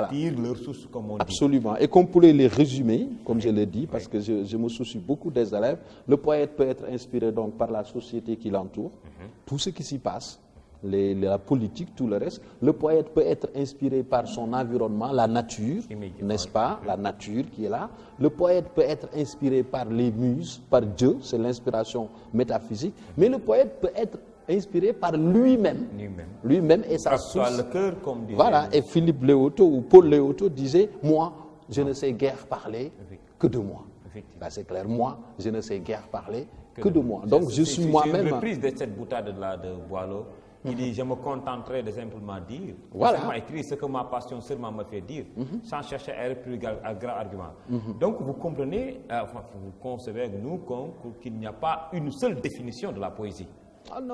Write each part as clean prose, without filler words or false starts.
tirent leurs sources, comme on dit. Absolument. Et qu'on pourrait les résumer, comme je l'ai dit, parce que je me soucie beaucoup des élèves. Le poète peut être inspiré donc par la société qui l'entoure, tout ce qui s'y passe, la politique, tout le reste. Le poète peut être inspiré par son environnement, la nature, n'est-ce pas? La nature qui est là. Le poète peut être inspiré par les muses, par Dieu, c'est l'inspiration métaphysique. Mais le poète peut être inspiré par lui-même. Lui-même et sa source. Le cœur, comme disait. Voilà, et Philippe Léoto ou Paul Léoto disait, moi, je ne sais guère parler que de moi. Là, c'est clair, moi, je ne sais guère parler que de moi. Donc, je suis moi-même. Une reprise de cette boutade-là de Boileau. Il dit, je me contenterai de simplement dire, voilà. Écrire ce que ma passion seulement me fait dire, sans chercher à être plus grand argument. Donc, vous comprenez, vous concevez avec nous qu'il n'y a pas une seule définition de la poésie.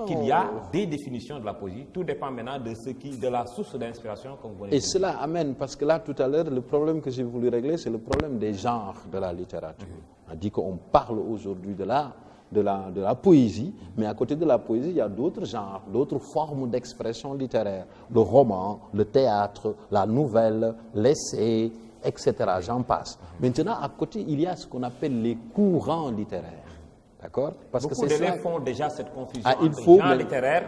Qu'il y a des définitions de la poésie. Tout dépend maintenant de la source d'inspiration. Et cela amène, parce que là, tout à l'heure, le problème que j'ai voulu régler, c'est le problème des genres de la littérature. On dit qu'on parle aujourd'hui de la poésie, mais à côté de la poésie, il y a d'autres genres, d'autres formes d'expression littéraire. Le roman, le théâtre, la nouvelle, l'essai, etc. J'en passe. Maintenant, à côté, il y a ce qu'on appelle les courants littéraires. D'accord? Parce beaucoup d'élèves font déjà cette confusion entre genre littéraire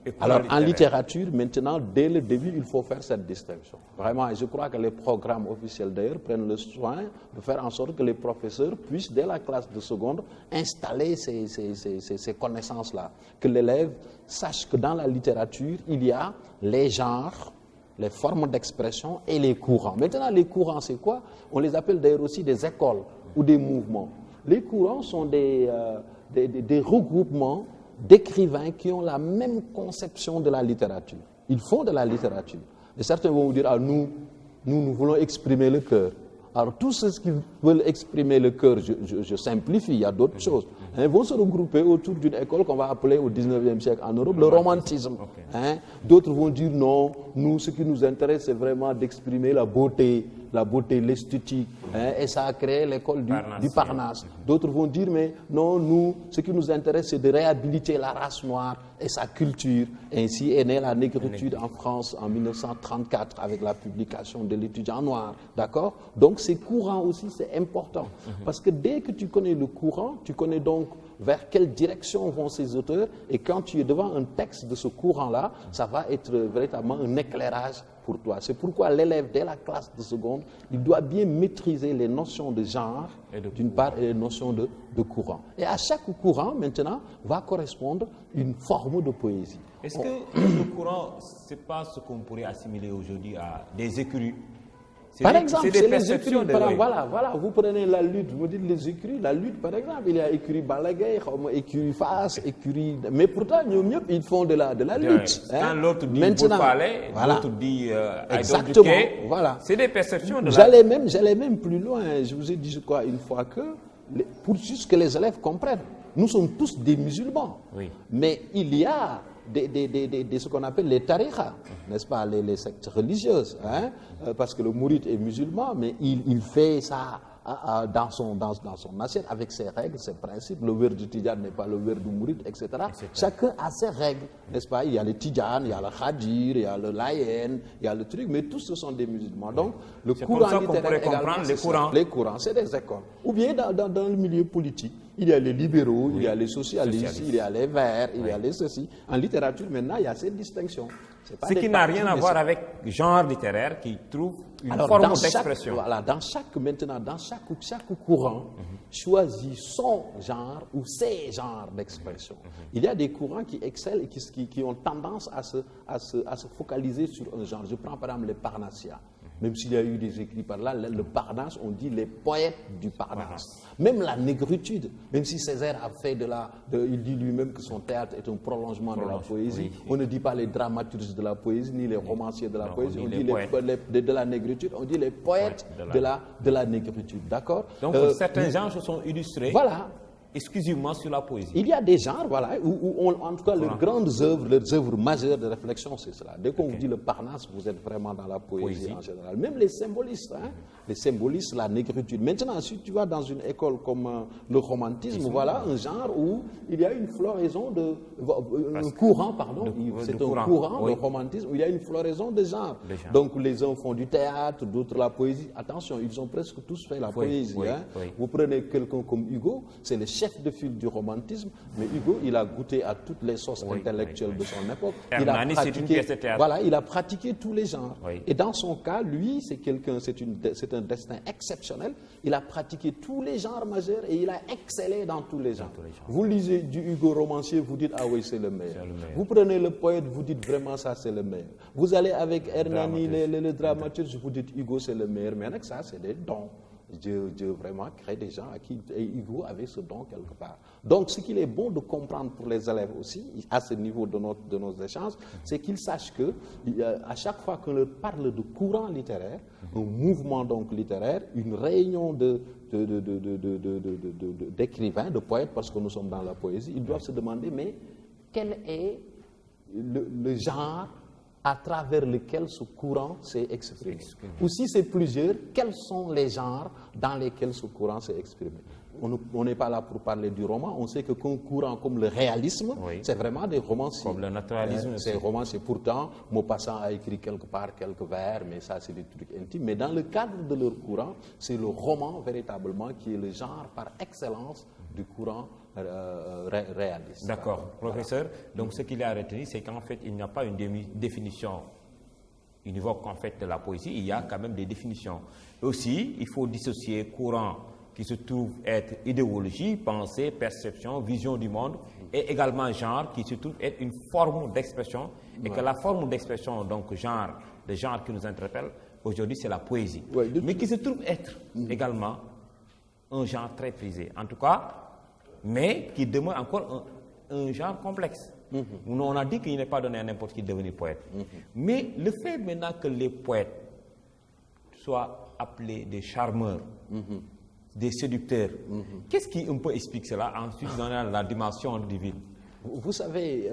et courant alors, littéraire. En littérature, maintenant, dès le début, il faut faire cette distinction. Vraiment, et je crois que les programmes officiels, d'ailleurs, prennent le soin de faire en sorte que les professeurs puissent, dès la classe de seconde, installer ces connaissances-là. Que l'élève sache que dans la littérature, il y a les genres, les formes d'expression et les courants. Maintenant, les courants, c'est quoi? On les appelle d'ailleurs aussi des écoles ou des mouvements. Les courants sont des regroupements d'écrivains qui ont la même conception de la littérature. Ils font de la littérature. Et certains vont vous dire, nous voulons exprimer le cœur. Alors, tous ceux qui veulent exprimer le cœur, je simplifie, il y a d'autres choses, vont se regrouper autour d'une école qu'on va appeler au 19e siècle en Europe le romantisme. D'autres vont dire non, nous, ce qui nous intéresse, c'est vraiment d'exprimer la beauté, l'esthétique. Et ça a créé l'école du Parnasse. D'autres vont dire, mais non, nous, ce qui nous intéresse, c'est de réhabiliter la race noire et sa culture. Ainsi est née la négritude en France en 1934 avec la publication de l'étudiant noir. D'accord? Donc, ces courants aussi, c'est important. Parce que dès que tu connais le courant, tu connais donc vers quelle direction vont ces auteurs. Et quand tu es devant un texte de ce courant-là, ça va être véritablement un éclairage pour toi. C'est pourquoi l'élève, dès la classe de seconde, il doit bien maîtriser les notions de genre, d'une part, et les notions de courant. Et à chaque courant, maintenant, va correspondre une forme de poésie. Est-ce que le courant, ce n'est pas ce qu'on pourrait assimiler aujourd'hui à des écurus? Par exemple, c'est les écuries. Voilà, vous prenez la lutte, vous dites les écuries. La lutte, par exemple, il y a écurie Balaguer, écurie Fass, écurie. Mais pourtant, ils font de la lutte. Quand l'autre dit Bourg-Palais, l'autre dit exactement. Voilà. C'est des perceptions de la. J'allais même plus loin. Je vous ai dit, je crois, une fois que, pour juste que les élèves comprennent, nous sommes tous des musulmans. Oui. Mais il y a ce qu'on appelle les tariqas, n'est-ce pas, les sectes religieuses, parce que le mouride est musulman, mais il fait ça dans son assiette avec ses règles, ses principes. Le verre du Tidjane n'est pas le verre du mouride, etc. Chacun a ses règles, n'est-ce pas? Il y a le Tidjane, il y a le Khadir, il y a le Layen, il y a le truc, mais tous ce sont des musulmans. Donc, le courant littéraire également, les courants, c'est des écoles. Ou bien dans le milieu politique, il y a les libéraux, il y a les socialistes, il y a les verts, il y a les ceci. En littérature, maintenant, il y a cette distinction. Ce qui n'a rien à voir avec le genre littéraire qui trouve une forme d'expression. Voilà, dans chaque courant choisit son genre ou ses genres d'expression. Il y a des courants qui excellent et qui ont tendance à se focaliser sur un genre. Je prends par exemple les Parnassiens. Même s'il y a eu des écrits par là, le Parnasse, on dit les poètes du Parnasse. Même la négritude, même si Césaire a fait il dit lui-même que son théâtre est un prolongement de la poésie, on ne dit pas les dramaturges de la poésie, ni les romanciers de la poésie, on dit de la négritude, on dit les poètes de la négritude, d'accord? Donc certains genres se sont illustrés. Voilà. exclusivement sur la poésie. Il y a des genres, voilà, en tout cas, leurs grandes œuvres, leurs œuvres majeures de réflexion, c'est cela. Dès qu'on vous dit le Parnasse, vous êtes vraiment dans la poésie en général. Même les symbolistes, la négritude. Maintenant, si tu vas dans une école comme le romantisme, voilà un genre où il y a une floraison un courant, c'est un courant, le romantisme, où il y a une floraison de genres. Donc, les uns font du théâtre, d'autres la poésie. Attention, ils ont presque tous fait la poésie. Vous prenez quelqu'un comme Hugo, c'est le chef de file du romantisme, mais Hugo, il a goûté à toutes les sauces intellectuelles de son époque. Hernani, c'est une pièce de théâtre. Voilà, il a pratiqué tous les genres. Et dans son cas, lui, c'est un destin exceptionnel. Il a pratiqué tous les genres majeurs et il a excellé dans tous les genres. Vous lisez du Hugo romancier, vous dites, ah oui, c'est le meilleur. Vous prenez le poète, vous dites vraiment, ça, c'est le meilleur. Vous allez avec Hernani, le dramaturge, vous dites, Hugo, c'est le meilleur. Mais avec ça, c'est des dons. Dieu vraiment crée des gens à qui Hugo avait ce don quelque part. Donc, ce qu'il est bon de comprendre pour les élèves aussi, à ce niveau de nos échanges, c'est qu'ils sachent que à chaque fois qu'on leur parle de courant littéraire, un mouvement donc littéraire, une réunion d'écrivains, de poètes, parce que nous sommes dans la poésie, ils doivent se demander, mais quel est le genre à travers lequel ce courant s'est exprimé. Ou si c'est plusieurs, quels sont les genres dans lesquels ce courant s'est exprimé. On n'est pas là pour parler du roman, on sait qu'un courant comme le réalisme, c'est vraiment des romanciers. Comme le naturalisme. C'est romancier. Pourtant, Maupassant a écrit quelque part quelques vers, mais ça c'est des trucs intimes. Mais dans le cadre de leur courant, c'est le roman véritablement qui est le genre par excellence du courant réaliste. D'accord, professeur. Donc ce qu'il a retenu, c'est qu'en fait, il n'y a pas une définition univoque en fait de la poésie, il y a quand même des définitions. Aussi, il faut dissocier courant qui se trouve être idéologie, pensée, perception, vision du monde, et également genre qui se trouve être une forme d'expression, et que la forme d'expression, donc le genre qui nous interpelle, aujourd'hui c'est la poésie, mais qui se trouve être également un genre très prisé. En tout cas, mais qui demeure encore un genre complexe. On a dit qu'il n'est pas donné à n'importe qui de devenir poète. Mais le fait maintenant que les poètes soient appelés des charmeurs, des séducteurs, qu'est-ce qui un peu explique cela, ensuite dans la dimension divine? Vous savez,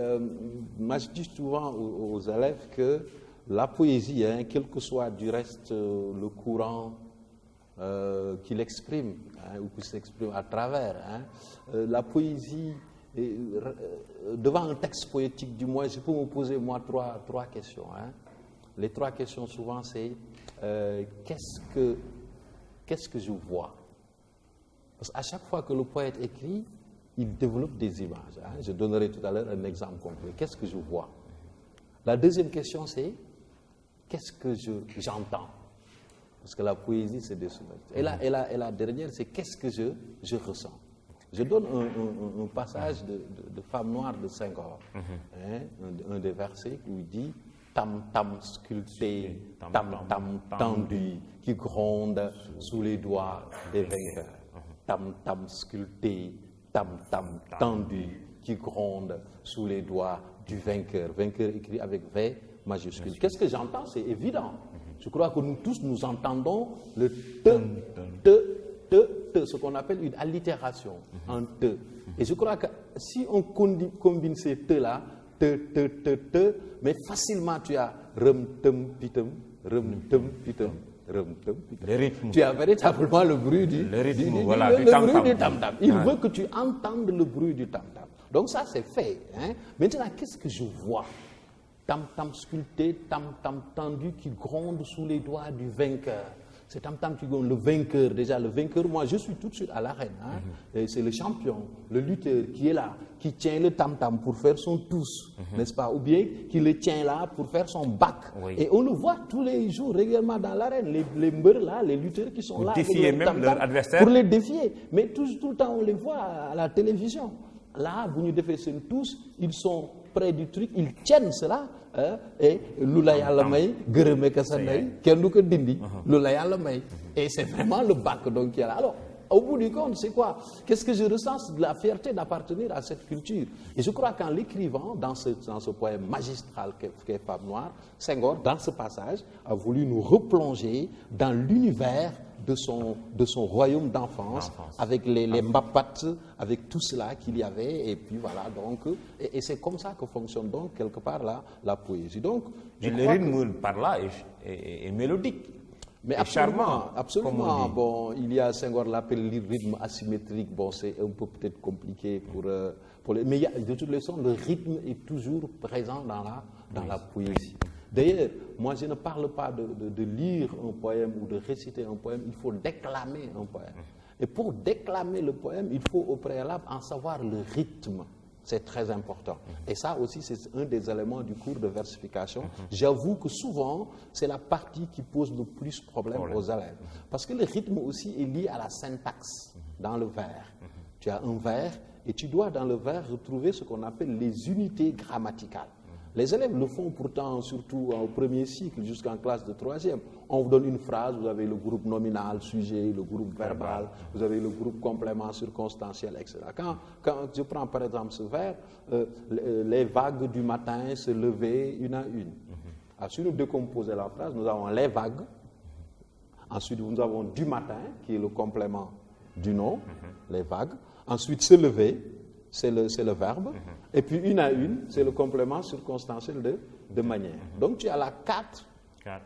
moi je dis souvent aux élèves que la poésie, quel que soit du reste le courant qu'il exprime, ou qu'il s'exprime à travers, la poésie, devant un texte poétique du moins, je peux me poser moi trois questions. Les trois questions souvent c'est qu'est-ce que je vois? Parce qu'à chaque fois que le poète écrit, il développe des images. Je donnerai tout à l'heure un exemple concret. Qu'est-ce que je vois? La deuxième question c'est qu'est-ce que j'entends? Parce que la poésie, c'est des souvenirs. Et la dernière, c'est qu'est-ce que je ressens. Je donne un passage de Femme noire de Senghor, un des versets où il dit « Tam-tam sculpté, tam-tam tendu, qui gronde sous les doigts des vainqueurs. Tam-tam sculpté, tam-tam tendu, qui gronde sous les doigts du vainqueur. » Vainqueur écrit avec V majuscule. Qu'est-ce que j'entends? C'est évident. Je crois que nous tous, nous entendons le te, ce qu'on appelle une allitération en te. Et je crois que si on combine ces te-là, te, mais facilement tu as rem, tem, pitem, tu as véritablement le bruit du tam-tam. Il veut que tu entendes le bruit du tam-tam. Donc ça, c'est fait. Maintenant, qu'est-ce que je vois? Tam-tam sculpté, tam-tam tendu qui gronde sous les doigts du vainqueur. C'est tam-tam qui gronde, le vainqueur. Déjà, le vainqueur, moi, je suis tout de suite à l'arène. C'est le champion, le lutteur qui est là, qui tient le tam-tam pour faire son tous, n'est-ce pas? Ou bien qui le tient là pour faire son bac. Et on le voit tous les jours, régulièrement dans l'arène. Les mbeurs là, les lutteurs qui sont pour là. Défier même leur adversaire. Pour les défier. Mais tout le temps, on les voit à la télévision. Là, vous nous défaites tous, ils sont près du truc, ils tiennent cela, et lu la yàlla may gërëme ka sa ndey kenn du ko dindi lu la yàlla may. Et c'est vraiment le bac donc qui est là. Alors, au bout du compte, c'est quoi? Qu'est-ce que je ressens? C'est de la fierté d'appartenir à cette culture. Et je crois qu'en l'écrivant, dans ce poème magistral qu'est Femme noire, Senghor, dans ce passage, a voulu nous replonger dans l'univers de son royaume d'enfance, avec les mbapat, avec tout cela qu'il y avait, et puis voilà, donc, et c'est comme ça que fonctionne donc quelque part la poésie. Donc, le rythme par là est mélodique. Mais absolument, absolument. Bon, il y a Senghor l'appelle le rythme asymétrique. Bon, c'est un peu peut-être compliqué pour les. Mais de toute façon, le rythme est toujours présent dans la poésie. D'ailleurs, moi, je ne parle pas de lire un poème ou de réciter un poème. Il faut déclamer un poème. Et pour déclamer le poème, il faut au préalable en savoir le rythme. C'est très important. Et ça aussi, c'est un des éléments du cours de versification. J'avoue que souvent, c'est la partie qui pose le plus problème aux élèves. Parce que le rythme aussi est lié à la syntaxe dans le vers. Tu as un vers et tu dois dans le vers retrouver ce qu'on appelle les unités grammaticales. Les élèves le font pourtant, surtout au premier cycle, jusqu'en classe de troisième. On vous donne une phrase, vous avez le groupe nominal, sujet, le groupe verbal, vous avez le groupe complément circonstanciel, etc. Quand je prends par exemple ce vers, les vagues du matin se levaient une à une. Alors, si nous décomposons la phrase, nous avons les vagues, ensuite nous avons du matin, qui est le complément du nom, les vagues, ensuite se lever, c'est le verbe, et puis une à une, c'est le complément circonstanciel de manière. Donc tu as la 4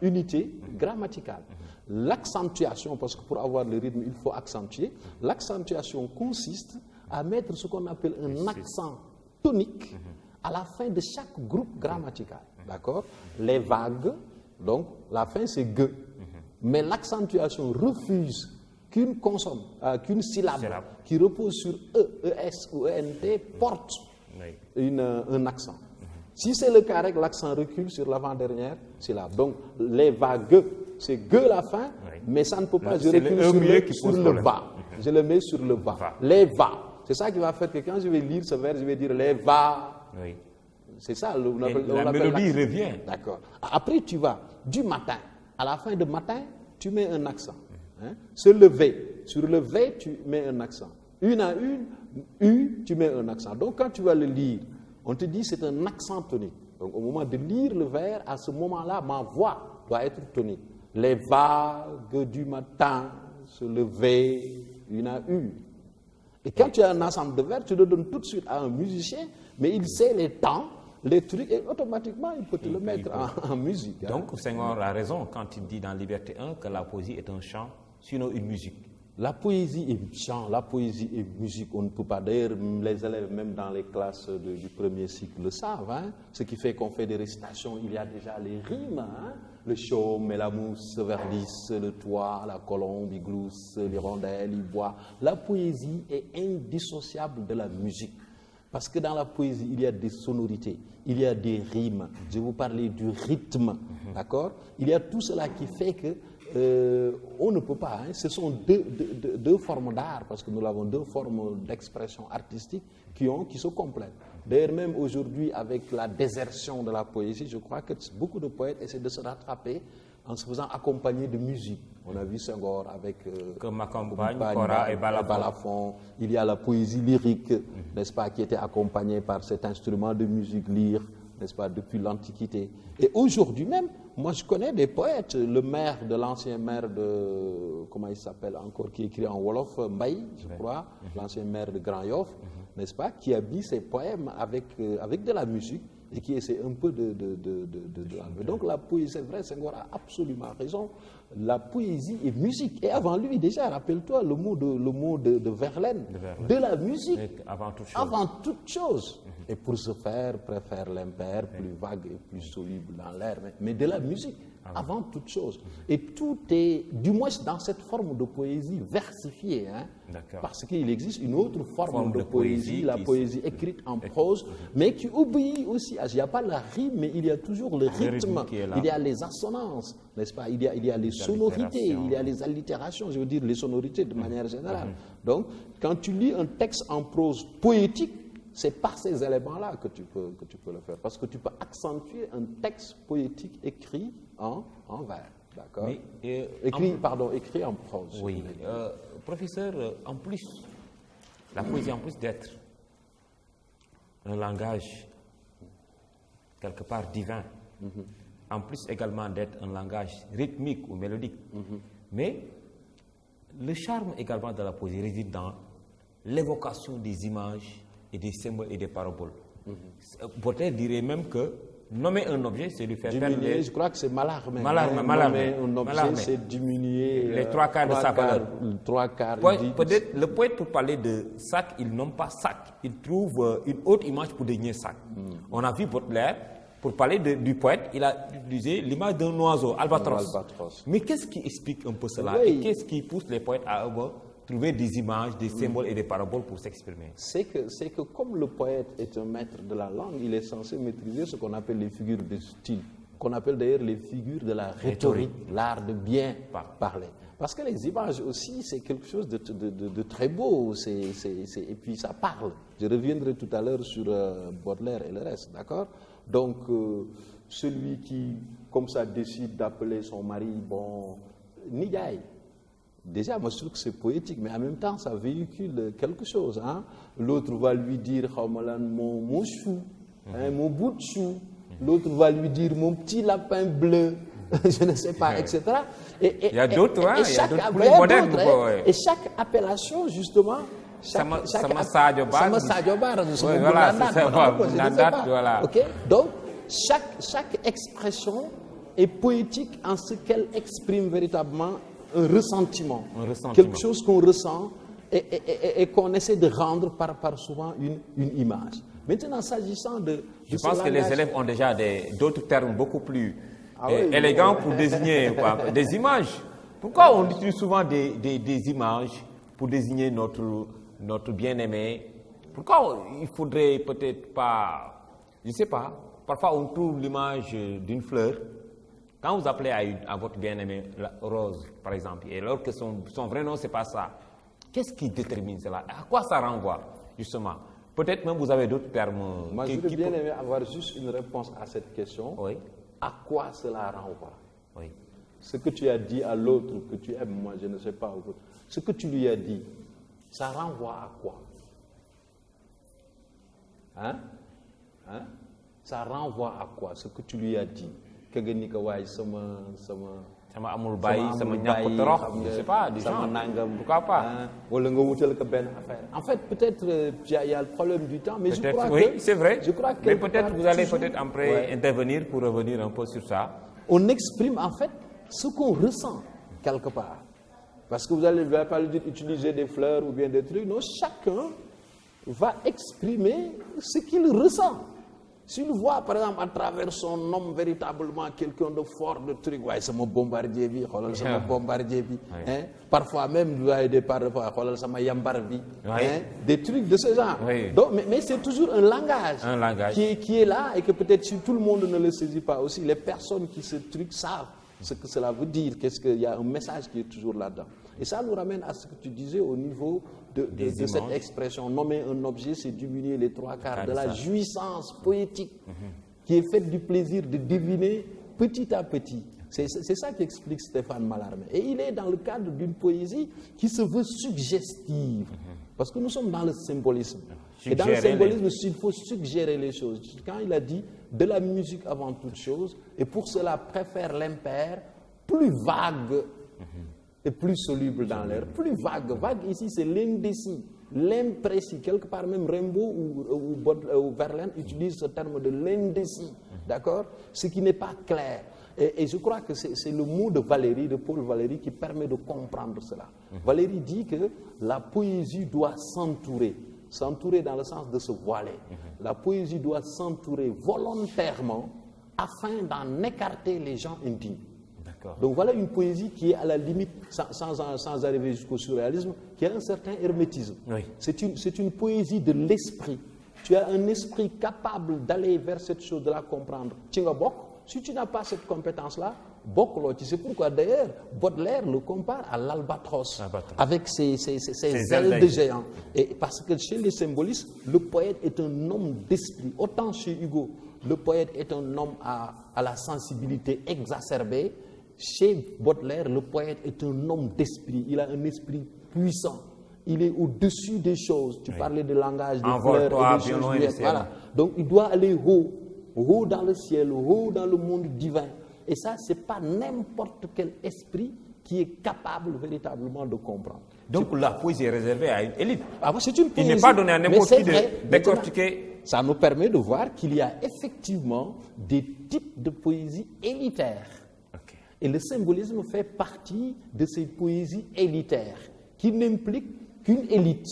unités grammaticales. L'accentuation, parce que pour avoir le rythme, il faut accentuer, l'accentuation consiste à mettre ce qu'on appelle un accent tonique à la fin de chaque groupe grammatical. D'accord? Les vagues, donc la fin c'est « ge ». Mais l'accentuation refuse qu'une consonne, qu'une syllabe qui repose sur E, ES ou ENT porte un accent. Si c'est le cas, l'accent recule sur l'avant-dernière syllabe. Donc, les vagues, c'est « ge » la fin, mais ça ne peut pas, je recule sur le « va ». Je le mets sur le « va ». Les « va ». C'est ça qui va faire que quand je vais lire ce vers, je vais dire « les va ». C'est ça, la mélodie revient. D'accord. Après, tu vas du matin. À la fin de matin, tu mets un accent. Se lever. Sur le V, tu mets un accent. Une à une, U, tu mets un accent. Donc, quand tu vas le lire, on te dit c'est un accent tonique. Donc, au moment de lire le vers, à ce moment-là, ma voix doit être tonique. Les vagues du matin, se lever, une à une. Et quand tu as un ensemble de vers, tu le donnes tout de suite à un musicien, mais il sait les temps, les trucs, et automatiquement, il peut te le mettre en musique. Donc, Senghor a raison quand il dit dans Liberté 1 que la poésie est un chant, sinon une musique. La poésie est chant, la poésie est musique. On ne peut pas, d'ailleurs, les élèves, même dans les classes du premier cycle, le savent. Ce qui fait qu'on fait des récitations, il y a déjà les rimes. Le chaume et la mousse verdissent, le toit, la colombe, il glousse, l'hirondelle, il boit. La poésie est indissociable de la musique. Parce que dans la poésie, il y a des sonorités, il y a des rimes. Je vais vous parler du rythme, d'accord? Il y a tout cela qui fait que on ne peut pas. Ce sont deux formes d'art, parce que nous avons deux formes d'expression artistique qui se complètent. D'ailleurs, même aujourd'hui, avec la désertion de la poésie, je crois que beaucoup de poètes essaient de se rattraper en se faisant accompagner de musique. On a vu Senghor avec Cora et Balafon. Il y a la poésie lyrique, n'est-ce pas, qui était accompagnée par cet instrument de musique lyre, n'est-ce pas, depuis l'Antiquité. Et aujourd'hui même, moi je connais des poètes, le maire de l'ancien maire de, comment il s'appelle encore, qui écrit en Wolof, Mbaye, je crois, l'ancien maire de Grand Yoff, n'est-ce pas, qui habille ses poèmes avec de la musique et qui essaie un peu de Donc la poésie, c'est vrai, Senghor a absolument raison. La poésie est musique. Et avant lui, déjà, rappelle-toi le mot de Verlaine, de la musique. Avant toute chose. Et pour ce faire, préfère l'impair, plus vague et plus soluble dans l'air, mais de la musique, avant toute chose. Et tout est, du moins dans cette forme de poésie versifiée, parce qu'il existe une autre forme de poésie, la poésie écrite en prose, mais qui obéit aussi à, il n'y a pas la rime, mais il y a toujours le rythme, il y a les assonances, n'est-ce pas, il y a les sonorités, il y a les allitérations, je veux dire les sonorités de manière générale. Donc, quand tu lis un texte en prose poétique, c'est par ces éléments-là que tu peux le faire, parce que tu peux accentuer un texte poétique écrit en vers, d'accord? Écrit en prose. Oui, professeur, en plus, la poésie, en plus d'être un langage quelque part divin, en plus également d'être un langage rythmique ou mélodique, mais Le charme également de la poésie réside dans l'évocation des images et des symboles et des paraboles. Baudelaire dirait même que nommer un objet, c'est lui faire perdre je crois que c'est Mallarmé. Mallarmé. Un objet, c'est diminuer les trois quarts de sa valeur. Trois quarts. Peut-être le poète, pour parler de sac, il nomme pas sac. Il trouve une autre image pour désigner sac. On a vu Baudelaire, pour parler du poète, il a utilisé l'image d'un oiseau, albatros. Mais qu'est-ce qui explique un peu cela? Oui. Et qu'est-ce qui pousse les poètes à trouver des images, des symboles et des paraboles pour s'exprimer? C'est que comme le poète est un maître de la langue, il est censé maîtriser ce qu'on appelle les figures de style, qu'on appelle d'ailleurs les figures de la rhétorique, l'art de bien parler. Parce que les images aussi, c'est quelque chose de très beau, et puis ça parle. Je reviendrai tout à l'heure sur Baudelaire et le reste, d'accord? Donc, celui qui, comme ça, décide d'appeler son mari, Nigaï. Déjà, moi, je trouve que c'est poétique, mais en même temps, ça véhicule quelque chose. Hein? L'autre va lui dire, mon chou, mon bout de chou. L'autre va lui dire, mon petit lapin bleu, je ne sais pas, etc. Il y a d'autres, il y a d'autres plus modernes. Et chaque appellation, justement, Sama Sadio Bar. Donc, chaque expression est poétique en ce qu'elle exprime véritablement un ressentiment. Quelque chose qu'on ressent et qu'on essaie de rendre par souvent une image. Maintenant, s'agissant de je pense que les élèves ont déjà d'autres termes beaucoup plus élégants pour désigner des images. Pourquoi on utilise souvent des images pour désigner notre bien-aimé? Pourquoi il faudrait peut-être pas, je ne sais pas, parfois on trouve l'image d'une fleur. Quand vous appelez à votre bien-aimé Rose, par exemple, et alors que son vrai nom, c'est pas ça, qu'est-ce qui détermine cela? À quoi ça renvoie, justement? Peut-être même vous avez d'autres termes. Moi, je voudrais bien aimer avoir juste une réponse à cette question. Oui. À quoi cela renvoie? Oui. Ce que tu as dit à l'autre que tu aimes, moi, je ne sais pas. Ce que tu lui as dit, ça renvoie à quoi? Ça renvoie à quoi? Ce que tu lui as dit. Je sais pas, du genre. Pourquoi pas? En fait, peut-être il y a le problème du temps, mais je crois que... Oui, c'est vrai. Je crois que mais peut-être vous allez après intervenir pour revenir un peu sur ça. On exprime en fait ce qu'on ressent quelque part. Parce que vous allez pas lui dire utiliser des fleurs ou bien des trucs. Non, chacun va exprimer ce qu'il ressent. S'il voit, par exemple, à travers son nom véritablement quelqu'un de fort, de truc, c'est mon bombardier, c'est mon bombardier. Parfois même, vous avez des parfois, c'est mon yambar, des trucs de ce genre. Donc, mais c'est toujours un langage. Qui est là et que peut-être si tout le monde ne le saisit pas aussi, les personnes qui se truc savent ce que cela veut dire, qu'est-ce qu'il y a un message qui est toujours là-dedans. Et ça nous ramène à ce que tu disais au niveau de cette expression. Nommer un objet, c'est diminuer les trois quarts de la jouissance poétique qui est faite du plaisir de deviner petit à petit. C'est ça qu'explique Stéphane Mallarmé. Et il est dans le cadre d'une poésie qui se veut suggestive. Parce que nous sommes dans le symbolisme. Et dans le symbolisme, il faut suggérer les choses. Quand il a dit de la musique avant toute chose, et pour cela préfère l'impair, plus vague et plus soluble dans l'air. Plus vague. Vague ici, c'est l'indécis, l'imprécis. Quelque part même Rimbaud ou Verlaine utilisent ce terme de l'indécis. D'accord? Ce qui n'est pas clair. Et je crois que c'est le mot de Valéry, de Paul Valéry, qui permet de comprendre cela. Valéry dit que la poésie doit s'entourer. S'entourer dans le sens de se voiler. La poésie doit s'entourer volontairement afin d'en écarter les gens intimes. Donc voilà une poésie qui est à la limite, sans arriver jusqu'au surréalisme, qui a un certain hermétisme. C'est une poésie de l'esprit. Tu as un esprit capable d'aller vers cette chose, de la comprendre. Si tu n'as pas cette compétence-là, c'est pourquoi d'ailleurs Baudelaire le compare à l'albatros, avec ses ailes de géant. Et parce que chez les symbolistes, le poète est un homme d'esprit. Autant chez Hugo, le poète est un homme à la sensibilité exacerbée. Chez Baudelaire, le poète est un homme d'esprit. Il a un esprit puissant. Il est au-dessus des choses. Tu parlais de langage, des fleurs et des choses muettes. Voilà. Donc il doit aller haut dans le ciel, haut dans le monde divin. Et ça, ce n'est pas n'importe quel esprit qui est capable véritablement de comprendre. Donc la poésie est réservée à une élite. Ah, c'est une poésie. Il n'est pas donné à n'importe qui de décortiquer. Ça nous permet de voir qu'il y a effectivement des types de poésie élitaire. Okay. Et le symbolisme fait partie de ces poésies élitaires qui n'impliquent qu'une élite,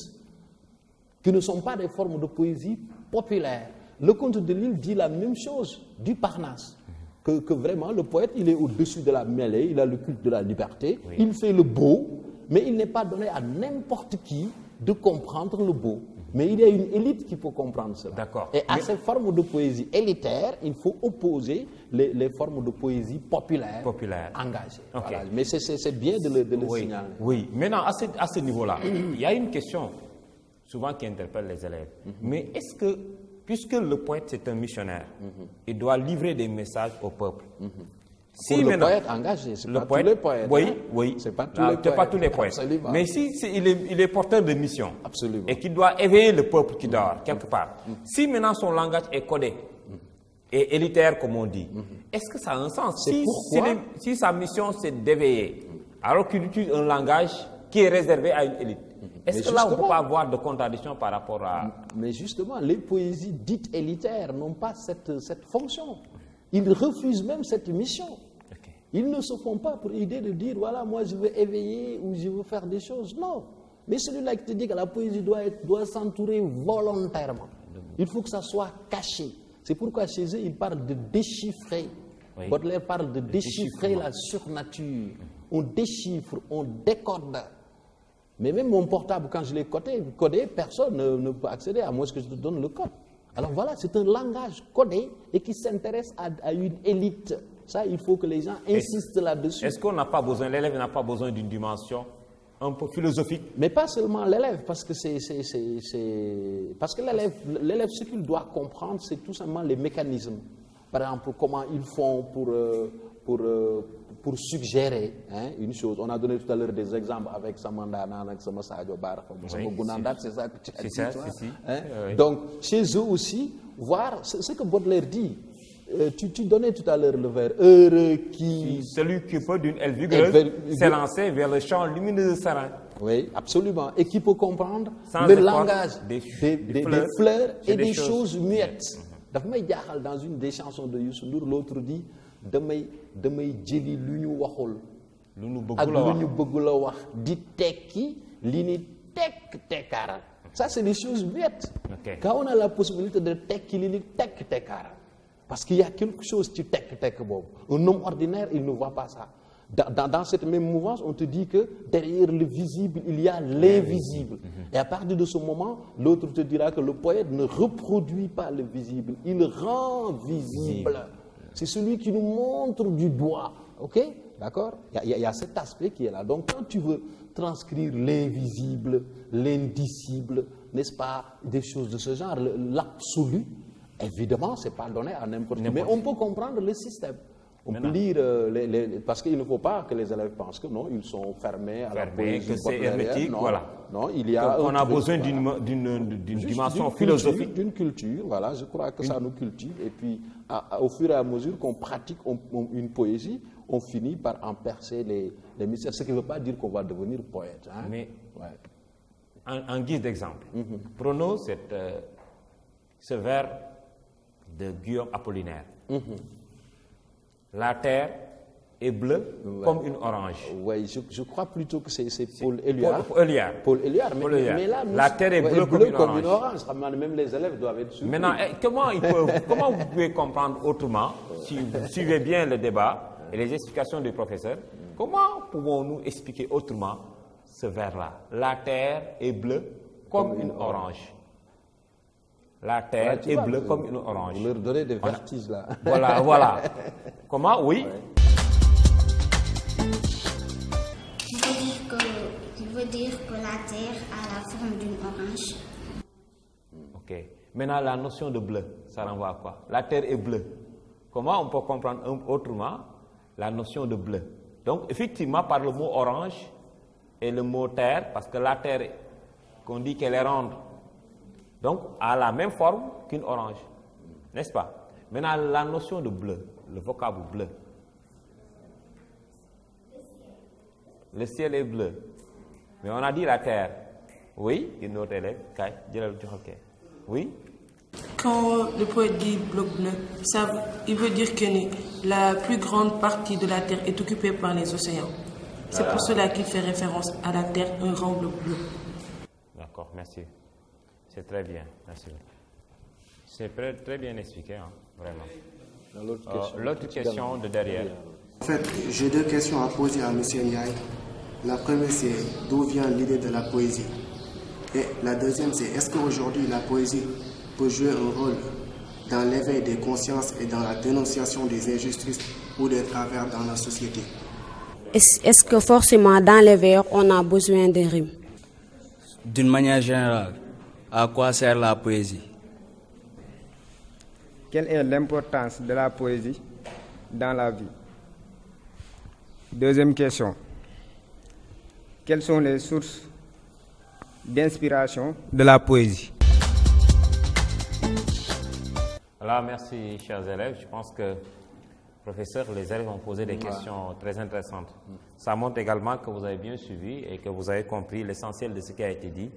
qui ne sont pas des formes de poésie populaire. Le Conte de l'Île dit la même chose du Parnasse. Que vraiment le poète, il est au-dessus de la mêlée, il a le culte de la liberté, oui. Il fait le beau, mais il n'est pas donné à n'importe qui de comprendre le beau. Mais il y a une élite qui peut comprendre cela. D'accord. Et à ces formes de poésie élitaire, il faut opposer les formes de poésie populaire. Engagées. Okay. Voilà. Mais c'est bien de le signaler. Oui, maintenant à ce niveau-là, il y a une question souvent qui interpelle les élèves. Mais est-ce que, puisque le poète c'est un missionnaire, il doit livrer des messages au peuple. Si pour le poète engagé, c'est pas tous les poètes. Oui, hein? Oui. C'est pas tous les poètes. Absolument. Mais si il est porteur de mission. Absolument. Et qu'il doit éveiller le peuple qui dort, quelque part. Si maintenant son langage est codé et élitaire, comme on dit, est-ce que ça a un sens? Si sa mission c'est d'éveiller, alors qu'il utilise un langage qui est réservé à une élite, est-ce que là on ne peut pas avoir de contradiction par rapport à... Mais justement, les poésies dites élitaires n'ont pas cette fonction. Ils refusent même cette mission. Okay. Ils ne se font pas pour l'idée de dire, voilà, moi je veux éveiller ou je veux faire des choses. Non. Mais celui-là qui te dit que la poésie doit s'entourer volontairement. Il faut que ça soit caché. C'est pourquoi chez eux, ils parlent de déchiffrer. Oui. Baudelaire parle de déchiffrer la surnature. On déchiffre, on décode. Mais même mon portable, quand je l'ai codé, personne ne peut accéder à moins que je te donne le code. Alors voilà, c'est un langage codé et qui s'intéresse à une élite. Ça, il faut que les gens insistent là-dessus. Est-ce qu'on n'a pas besoin, l'élève n'a pas besoin d'une dimension un peu philosophique? Mais pas seulement l'élève, parce que parce que l'élève, ce qu'il doit comprendre, c'est tout simplement les mécanismes. Par exemple, comment ils font pour suggérer une chose. On a donné tout à l'heure des exemples avec Samandana, avec Samasadio Bar, c'est ça que tu as dit. C'est ça, oui. Donc, chez eux aussi, voir ce que Baudelaire dit. Tu donnais tout à l'heure le vers heureux qui... Celui qui peut d'une aile vigoureuse s'élancer vers le champ lumineux serein. Oui, absolument. Et qui peut comprendre le langage des fleurs et des choses muettes. Dans une des chansons de Youssou Ndour, l'autre dit damay jëli lu ñu waxul ak lu ñu bëgg la wax di tekki li ni tekk tekkaaral. Ça c'est des choses muettes. Okay. Quand on a la possibilité de tekki li ni tekk tekkaaral, parce qu'il y a quelque chose qui tekk boobu. Un homme ordinaire, il ne voit pas ça. Dans cette même mouvance, on te dit que derrière le visible, il y a l'invisible. Et à partir de ce moment, l'autre te dira que le poète ne reproduit pas le visible, il rend visible. C'est celui qui nous montre du doigt. Ok? D'accord? Il y a cet aspect qui est là. Donc, quand tu veux transcrire l'invisible, l'indicible, n'est-ce pas, des choses de ce genre, l'absolu, évidemment, ce n'est pas donné à n'importe qui. Mais on peut comprendre le système. On peut lire, parce qu'il ne faut pas que les élèves pensent que non, ils sont fermés à la poésie, que c'est hermétique, voilà. Non, il y a on a besoin d'une dimension philosophique. D'une culture, voilà, je crois que ça nous cultive. Et puis, au fur et à mesure qu'on pratique une poésie, on finit par en percer les mystères. Ce qui ne veut pas dire qu'on va devenir poète. Hein? Mais, en guise d'exemple, prenons ce vers de Guillaume Apollinaire. La terre est bleue comme une orange. Oui, je crois plutôt que c'est Paul Éluard. Paul Éluard. Mais là, la terre est bleue comme une orange. Même les élèves doivent être sûrs. Maintenant, comment vous pouvez comprendre autrement, si vous suivez bien le débat et les explications du professeur, comment pouvons-nous expliquer autrement ce vers-là? La terre est bleue comme une orange. La terre est bleue comme une orange. Vous leur donnez des vertiges là. Voilà. Comment? Oui. Tu veux dire que la terre a la forme d'une orange. Ok. Maintenant, la notion de bleu, ça renvoie à quoi? La terre est bleue. Comment on peut comprendre autrement la notion de bleu? Donc, effectivement, par le mot orange et le mot terre, parce que la terre, qu'on dit qu'elle est ronde, donc a la même forme qu'une orange, n'est-ce pas? Maintenant, la notion de bleu, le vocable bleu. Le ciel est bleu. Mais on a dit la terre. Oui, une autre élève. Oui. Quand le poète dit bloc bleu, il veut dire que la plus grande partie de la terre est occupée par les océans. C'est pour cela qu'il fait référence à la terre, un grand bloc bleu. D'accord, merci. C'est très bien, merci. C'est très bien expliqué, hein, vraiment. L'autre question de derrière. En fait, j'ai 2 questions à poser à M. Ndiaye. La première, c'est d'où vient l'idée de la poésie? Et la deuxième, c'est est-ce qu'aujourd'hui la poésie peut jouer un rôle dans l'éveil des consciences et dans la dénonciation des injustices ou des travers dans la société? Est-ce que forcément dans les vers, on a besoin de rimes? D'une manière générale, à quoi sert la poésie? Quelle est l'importance de la poésie dans la vie? Deuxième question. Quelles sont les sources d'inspiration de la poésie? Alors, merci, chers élèves. Je pense que, professeur, les élèves ont posé des questions très intéressantes. Ça montre également que vous avez bien suivi et que vous avez compris l'essentiel de ce qui a été dit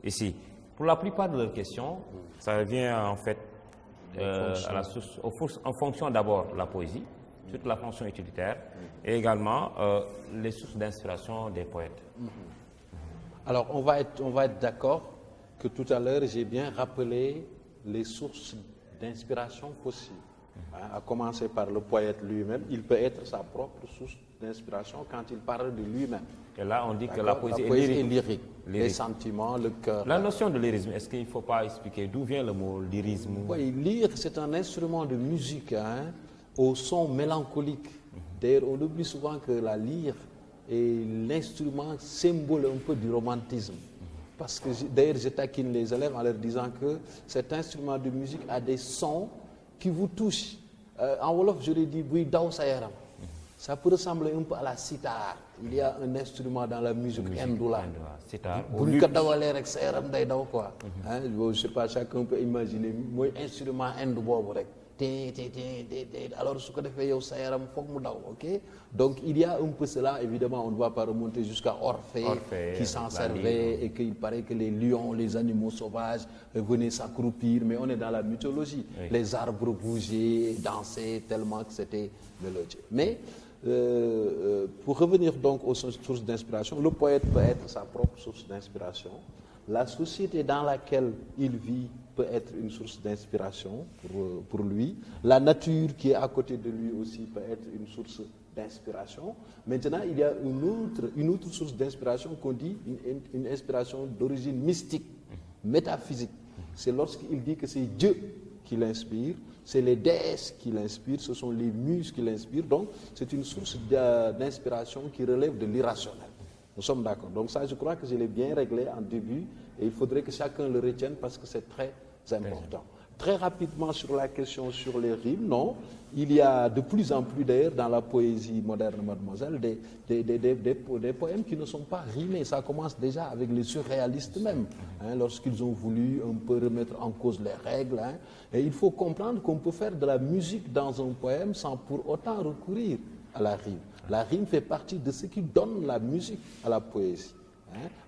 ici. Pour la plupart de leurs questions, ça revient en fait à la source, en fonction d'abord de la poésie, toute la fonction utilitaire, et également les sources d'inspiration des poètes. Alors, on va être d'accord que tout à l'heure, j'ai bien rappelé les sources d'inspiration possibles. À commencer par le poète lui-même, il peut être sa propre source d'inspiration quand il parle de lui-même. Et là, on dit que la poésie est lyrique. Les sentiments, le cœur. La notion de lyrisme, est-ce qu'il ne faut pas expliquer d'où vient le mot lyrisme? Oui, lire, c'est un instrument de musique au son mélancolique. D'ailleurs, on oublie souvent que la lyre est l'instrument symbole un peu du romantisme. Parce que d'ailleurs, je taquine les élèves en leur disant que cet instrument de musique a des sons qui vous touchent. En Wolof, je l'ai dit, Bouy Daw Sayaram. Ça peut ressembler un peu à la sitar. Il y a un instrument dans la musique hindoula. Sitar. Bouy Dawalee rek Sayaram day daw quoi. Je sais pas, chacun peut imaginer. Moi, instrument hindou bobu rek. Alors, ce que fait yow Sayaram fok mu daw, ok? Donc, il y a un peu cela. Évidemment, on ne va pas remonter jusqu'à Orphée qui s'en servait et qu'il paraît que les lions, les animaux sauvages venaient s'accroupir. Mais on est dans la mythologie. Oui. Les arbres bougeaient, dansaient tellement que c'était mélodieux. Mais pour revenir donc aux sources d'inspiration, le poète peut être sa propre source d'inspiration. La société dans laquelle il vit peut être une source d'inspiration pour lui. La nature qui est à côté de lui aussi peut être une source d'inspiration. Maintenant, il y a une autre source d'inspiration qu'on dit une inspiration d'origine mystique, métaphysique. C'est lorsqu'il dit que c'est Dieu qui l'inspire, c'est les déesses qui l'inspirent, ce sont les muses qui l'inspirent. Donc, c'est une source d'inspiration qui relève de l'irrationnel. Nous sommes d'accord. Donc ça, je crois que je l'ai bien réglé en début et il faudrait que chacun le retienne parce que c'est très important. Très rapidement sur la question sur les rimes, non. Il y a de plus en plus d'ailleurs dans la poésie moderne, mademoiselle, des poèmes qui ne sont pas rimés. Ça commence déjà avec les surréalistes même, lorsqu'ils ont voulu un peu remettre en cause les règles. Et il faut comprendre qu'on peut faire de la musique dans un poème sans pour autant recourir à la rime. La rime fait partie de ce qui donne la musique à la poésie.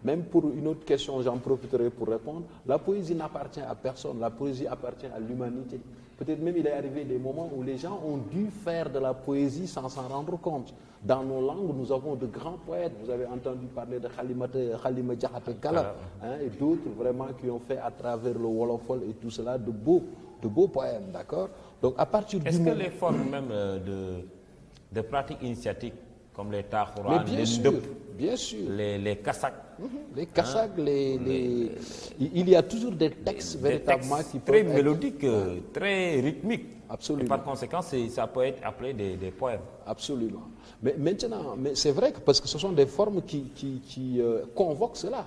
Même pour une autre question, j'en profiterai pour répondre. La poésie n'appartient à personne, la poésie appartient à l'humanité. Peut-être même il est arrivé des moments où les gens ont dû faire de la poésie sans s'en rendre compte. Dans nos langues, nous avons de grands poètes. Vous avez entendu parler de Khalima Diakhaté Kala et d'autres vraiment qui ont fait à travers le Wolofol et tout cela de beaux poèmes, d'accord? Donc à partir du moment... Est-ce que les formes même de pratiques initiatiques comme les Tahourans, les Ndeup, bien sûr. Les Kassak. Les Kassak, il y a toujours des textes véritablement qui peuvent très mélodiques, très rythmiques. Absolument. Et par conséquent, ça peut être appelé des poèmes. Absolument. Mais maintenant, c'est vrai que parce que ce sont des formes qui convoquent cela.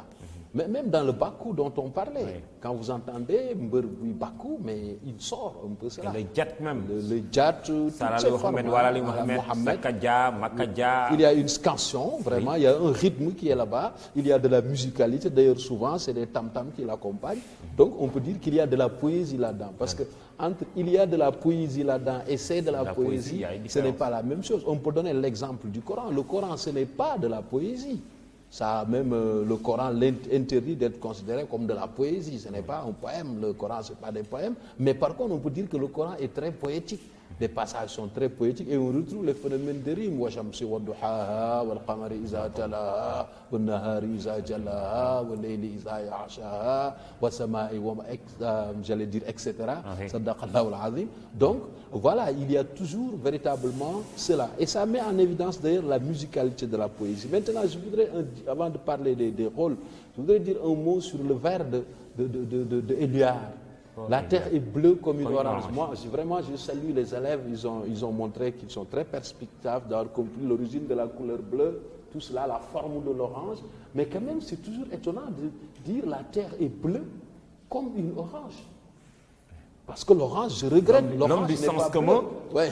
Mais même dans le Bakou dont on parlait, quand vous entendez Mberboui Bakou, mais il sort un peu cela. Le djat même. Le djat, toutes ces formes. Il y a une scansion, vraiment, il y a un rythme qui est là-bas, il y a de la musicalité, d'ailleurs souvent c'est des tam-tams qui l'accompagnent. Donc on peut dire qu'il y a de la poésie là-dedans. Parce que entre il y a de la poésie là-dedans et c'est de la poésie, ce n'est pas la même chose. On peut donner l'exemple du Coran. Le Coran, ce n'est pas de la poésie. Ça, même le Coran l'interdit d'être considéré comme de la poésie. Ce n'est pas un poème, le Coran, ce n'est pas des poèmes. Mais par contre, on peut dire que le Coran est très poétique. Les passages sont très poétiques et on retrouve les phénomènes de rime. Washamsi wa duhaha, wal qamari iza talaha, wal nahari iza jalaha, wal layli iza ya'ashaha, wa sama'i wa j'allais dire, etc. Sadaqallahu al-azim. Donc, voilà, il y a toujours véritablement cela. Et ça met en évidence d'ailleurs la musicalité de la poésie. Maintenant, je voudrais, avant de parler des rôles, je voudrais dire un mot sur le vers de Éluard. La terre est bleue comme une orange. Moi, vraiment, je salue les élèves. Ils ont montré qu'ils sont très perspicaces d'avoir compris l'origine de la couleur bleue, tout cela, la forme de l'orange. Mais quand même, c'est toujours étonnant de dire la terre est bleue comme une orange. Parce que l'orange, je regrette. L'homme du sens commun,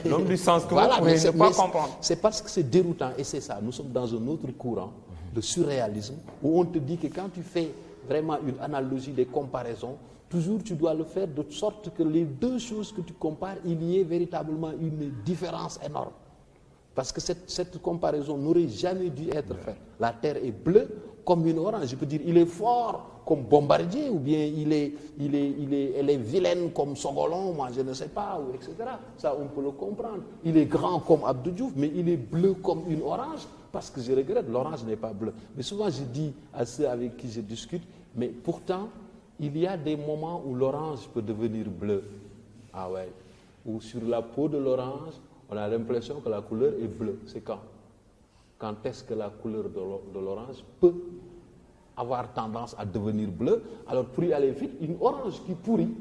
l'homme du sens commun, voilà, mais c'est pas comprendre. C'est parce que c'est déroutant. Et c'est ça. Nous sommes dans un autre courant, le surréalisme, où on te dit que quand tu fais vraiment une analogie, des comparaisons, toujours tu dois le faire de sorte que les deux choses que tu compares, il y ait véritablement une différence énorme. Parce que cette comparaison n'aurait jamais dû être faite. La terre est bleue comme une orange. Je peux dire, il est fort comme Bombardier, ou bien elle est vilaine comme Sogolon, moi je ne sais pas, ou etc. Ça, on peut le comprendre. Il est grand comme Abdou Diouf, mais il est bleu comme une orange, parce que je regrette, l'orange n'est pas bleu. Mais souvent je dis à ceux avec qui je discute, mais pourtant, il y a des moments où l'orange peut devenir bleu. Ah ouais. Ou sur la peau de l'orange, on a l'impression que la couleur est bleue. C'est quand? Quand est-ce que la couleur de l'orange peut avoir tendance à devenir bleue? Alors pour y aller vite, une orange qui pourrit,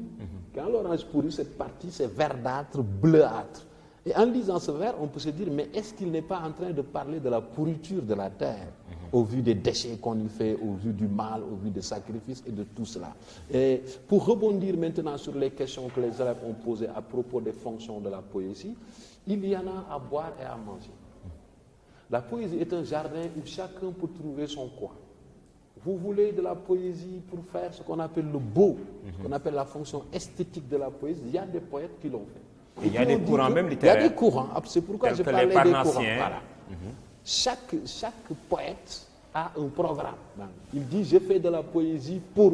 quand l'orange pourrit, cette partie c'est verdâtre, bleuâtre. Et en lisant ce vers, on peut se dire, mais est-ce qu'il n'est pas en train de parler de la pourriture de la terre, au vu des déchets qu'on y fait, au vu du mal, au vu des sacrifices et de tout cela? Et pour rebondir maintenant sur les questions que les élèves ont posées à propos des fonctions de la poésie, il y en a à boire et à manger. La poésie est un jardin où chacun peut trouver son coin. Vous voulez de la poésie pour faire ce qu'on appelle le beau, ce qu'on appelle la fonction esthétique de la poésie, il y a des poètes qui l'ont fait. Il y a des courants même littéraires. Il y a des courants, c'est pourquoi je parlais des courants. Voilà. Chaque poète a un programme. Il dit, je fais de la poésie pour...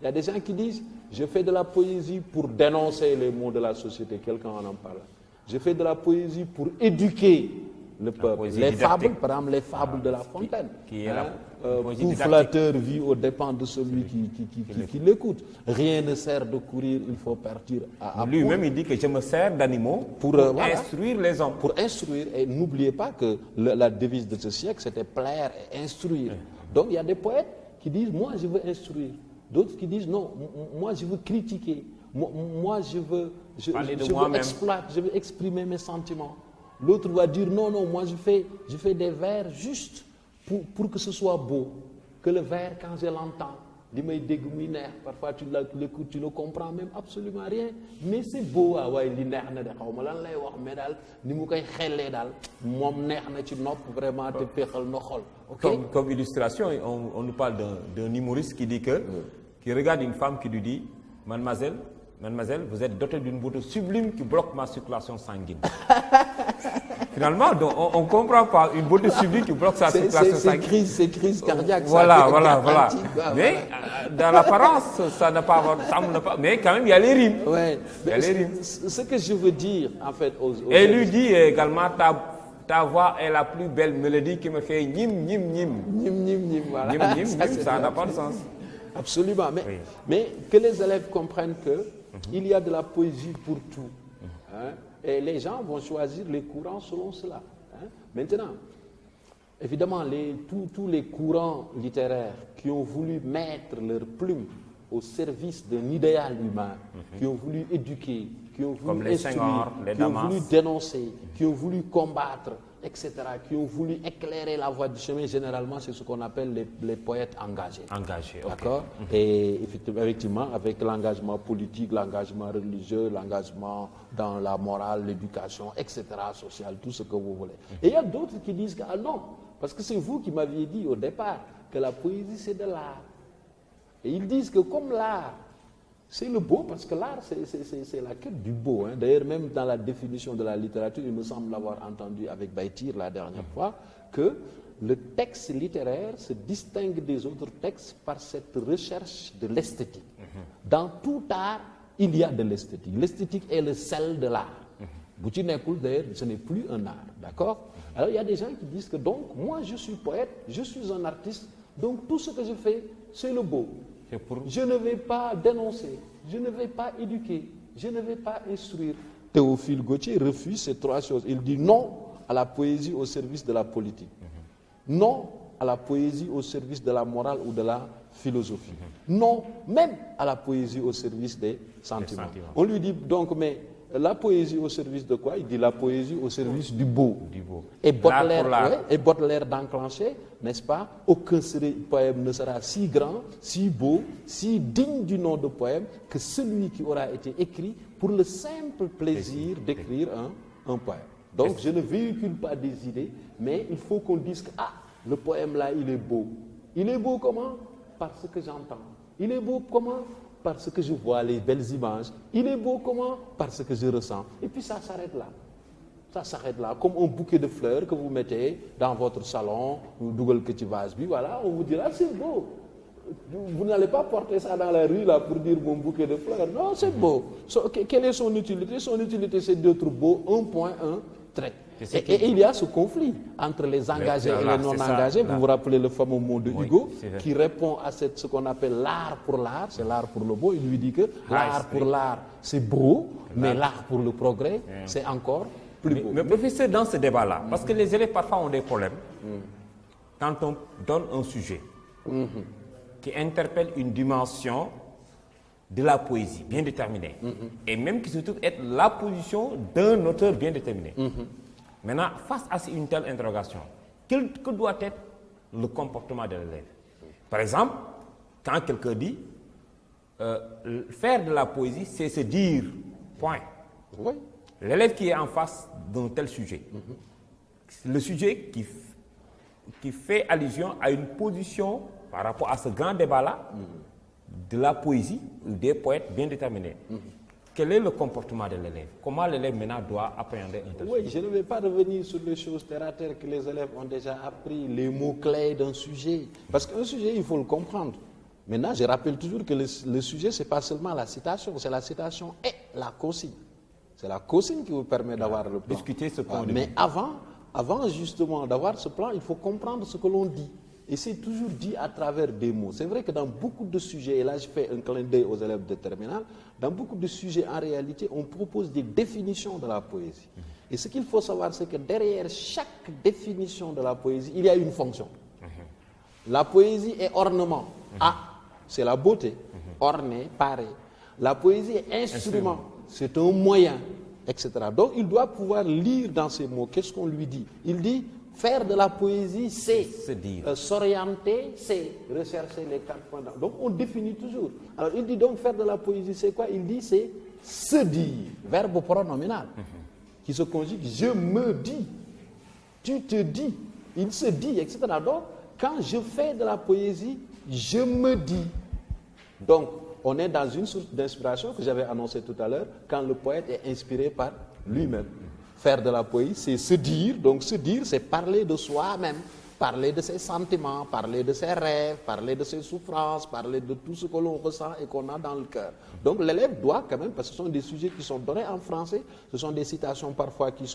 Il y a des gens qui disent, je fais de la poésie pour dénoncer les maux de la société. Quelqu'un en parle. Je fais de la poésie pour éduquer le peuple. Les fables, par exemple, les fables de La Fontaine. Qui est tout flatteur vit aux dépens de celui qui l'écoute. Rien ne sert de courir, il faut partir à lui-même, il dit que je me sers d'animaux pour instruire les hommes. Pour instruire. Et n'oubliez pas que la devise de ce siècle, c'était plaire et instruire. Donc il y a des poètes qui disent, moi je veux instruire. D'autres qui disent, non, moi je veux critiquer. Moi je veux exploiter, je veux exprimer mes sentiments. L'autre va dire, non, moi je fais des vers juste pour que ce soit beau. Que le vers, quand je l'entends, parfois tu l'écoutes, tu ne comprends même absolument rien. Mais c'est beau, Comme illustration, on nous parle d'un humoriste qui dit qui regarde une femme qui lui dit, Mademoiselle, vous êtes dotée d'une beauté sublime qui bloque ma circulation sanguine. Finalement, on ne comprend pas une beauté sublime qui bloque sa circulation sanguine. C'est crise cardiaque. Voilà. Mais dans l'apparence, ça n'a pas, mais quand même, il y a les rimes. Ouais. Ce que je veux dire, en fait, et lui dit également, ta voix est la plus belle mélodie qui me fait nim, nim, nim. Nim, voilà. Nim, ça n'a pas de sens. Absolument. Mais que les élèves comprennent que il y a de la poésie pour tout. Et les gens vont choisir les courants selon cela. Maintenant, évidemment, tous les courants littéraires qui ont voulu mettre leur plume au service d'un idéal humain, qui ont voulu éduquer, qui ont voulu instruire, qui ont voulu dénoncer, qui ont voulu combattre, etc., qui ont voulu éclairer la voie du chemin, généralement, c'est ce qu'on appelle les poètes engagés. Engagés, ok. D'accord. Et effectivement, avec l'engagement politique, l'engagement religieux, l'engagement dans la morale, l'éducation, etc., sociale, tout ce que vous voulez. Et il y a d'autres qui disent que, ah non, parce que c'est vous qui m'aviez dit au départ que la poésie, c'est de l'art. Et ils disent que comme l'art, c'est le beau, parce que l'art, c'est la quête du beau. Hein. D'ailleurs, même dans la définition de la littérature, il me semble l'avoir entendu avec Baïtir la dernière fois, que le texte littéraire se distingue des autres textes par cette recherche de l'esthétique. Dans tout art, il y a de l'esthétique. L'esthétique est le sel de l'art. D'ailleurs, ce n'est plus un art, d'accord? Alors, il y a des gens qui disent que donc, moi, je suis poète, je suis un artiste, donc tout ce que je fais, c'est le beau. Je ne vais pas dénoncer, je ne vais pas éduquer, je ne vais pas instruire. Théophile Gautier refuse ces trois choses. Il dit non à la poésie au service de la politique. Non à la poésie au service de la morale ou de la philosophie. Non, même à la poésie au service des sentiments. On lui dit donc, mais la poésie au service de quoi? Il dit la poésie au service du beau. Et Baudelaire d'enclencher, n'est-ce pas? Aucun poème ne sera si grand, si beau, si digne du nom de poème que celui qui aura été écrit pour le simple plaisir d'écrire un poème. Donc je ne véhicule pas des idées, mais il faut qu'on dise que le poème là, il est beau. Il est beau comment? Parce que j'entends. Il est beau comment? Parce que je vois les belles images. Il est beau comment? Parce que je ressens. Et puis ça s'arrête là. Ça s'arrête là. Comme un bouquet de fleurs que vous mettez dans votre salon, Google que tu vas, voilà, on vous dira c'est beau. Vous n'allez pas porter ça dans la rue là pour dire mon bouquet de fleurs. Non, c'est beau. Quelle est son utilité? Son utilité, c'est d'être beau, un point, un trait. Et il y a ce conflit entre les engagés et les non-engagés. Vous vous rappelez le fameux mot de Hugo qui répond à ce qu'on appelle l'art pour l'art, c'est l'art pour le beau. Il lui dit que l'art pour l'art, c'est beau, mais l'art pour le progrès, c'est encore plus beau. Mais professeur, dans ce débat-là, parce que les élèves parfois ont des problèmes, quand on donne un sujet qui interpelle une dimension de la poésie bien déterminée, et même qui se trouve être la position d'un auteur bien déterminé. Maintenant, face à une telle interrogation, que doit être le comportement de l'élève? Par exemple, quand quelqu'un dit faire de la poésie, c'est se dire, point. Oui. L'élève qui est en face d'un tel sujet, le sujet qui fait allusion à une position par rapport à ce grand débat-là, de la poésie ou des poètes bien déterminés. Quel est le comportement de l'élève? Comment l'élève maintenant doit appréhender un tel sujet? Oui, je ne vais pas revenir sur les choses terre à terre que les élèves ont déjà appris, les mots-clés d'un sujet. Parce qu'un sujet, il faut le comprendre. Maintenant, je rappelle toujours que le sujet, ce n'est pas seulement la citation, c'est la citation et la consigne. C'est la consigne qui vous permet d'avoir le plan. Discuter ce plan de vue. Mais avant justement d'avoir ce plan, il faut comprendre ce que l'on dit. Et c'est toujours dit à travers des mots. C'est vrai que dans beaucoup de sujets, et là je fais un clin d'œil aux élèves de terminale, dans beaucoup de sujets en réalité, on propose des définitions de la poésie. Et ce qu'il faut savoir, c'est que derrière chaque définition de la poésie, il y a une fonction. La poésie est ornement. C'est la beauté. Orné, paré. La poésie est instrument. C'est un moyen, etc. Donc il doit pouvoir lire dans ces mots. Qu'est-ce qu'on lui dit? Il dit, faire de la poésie, c'est s'orienter, c'est rechercher les quatre points. Donc on définit toujours. Alors il dit donc faire de la poésie, c'est quoi? Il dit c'est se dire, verbe pronominal, qui se conjugue je me dis, tu te dis, il se dit, etc. Donc quand je fais de la poésie, je me dis. Donc on est dans une source d'inspiration que j'avais annoncé tout à l'heure, quand le poète est inspiré par lui-même. Faire de la poésie, c'est se dire. Donc se dire, c'est parler de soi-même, parler de ses sentiments, parler de ses rêves, parler de ses souffrances, parler de tout ce que l'on ressent et qu'on a dans le cœur. Donc l'élève doit quand même, parce que ce sont des sujets qui sont donnés en français, ce sont des citations parfois qui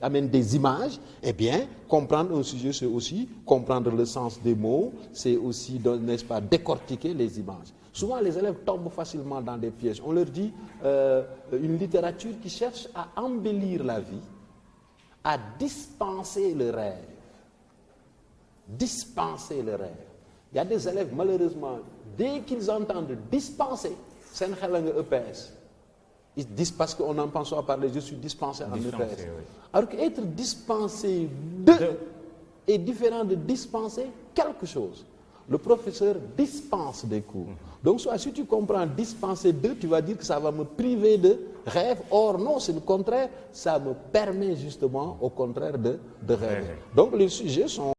amènent des images, eh bien, comprendre un sujet, c'est aussi comprendre le sens des mots, c'est aussi, n'est-ce pas, décortiquer les images. Souvent, les élèves tombent facilement dans des pièges. On leur dit une littérature qui cherche à embellir la vie, à dispenser le rêve. Dispenser le rêve. Il y a des élèves, malheureusement, dès qu'ils entendent dispenser, Parce qu'on n'entend pas parler, je suis dispensé en EPS. Oui. Alors qu'être dispensé de est différent de dispenser quelque chose. Le professeur dispense des cours. Donc, soit si tu comprends dispenser de, tu vas dire que ça va me priver de rêve. Or, non, c'est le contraire. Ça me permet justement, au contraire, de rêver. Donc, les sujets sont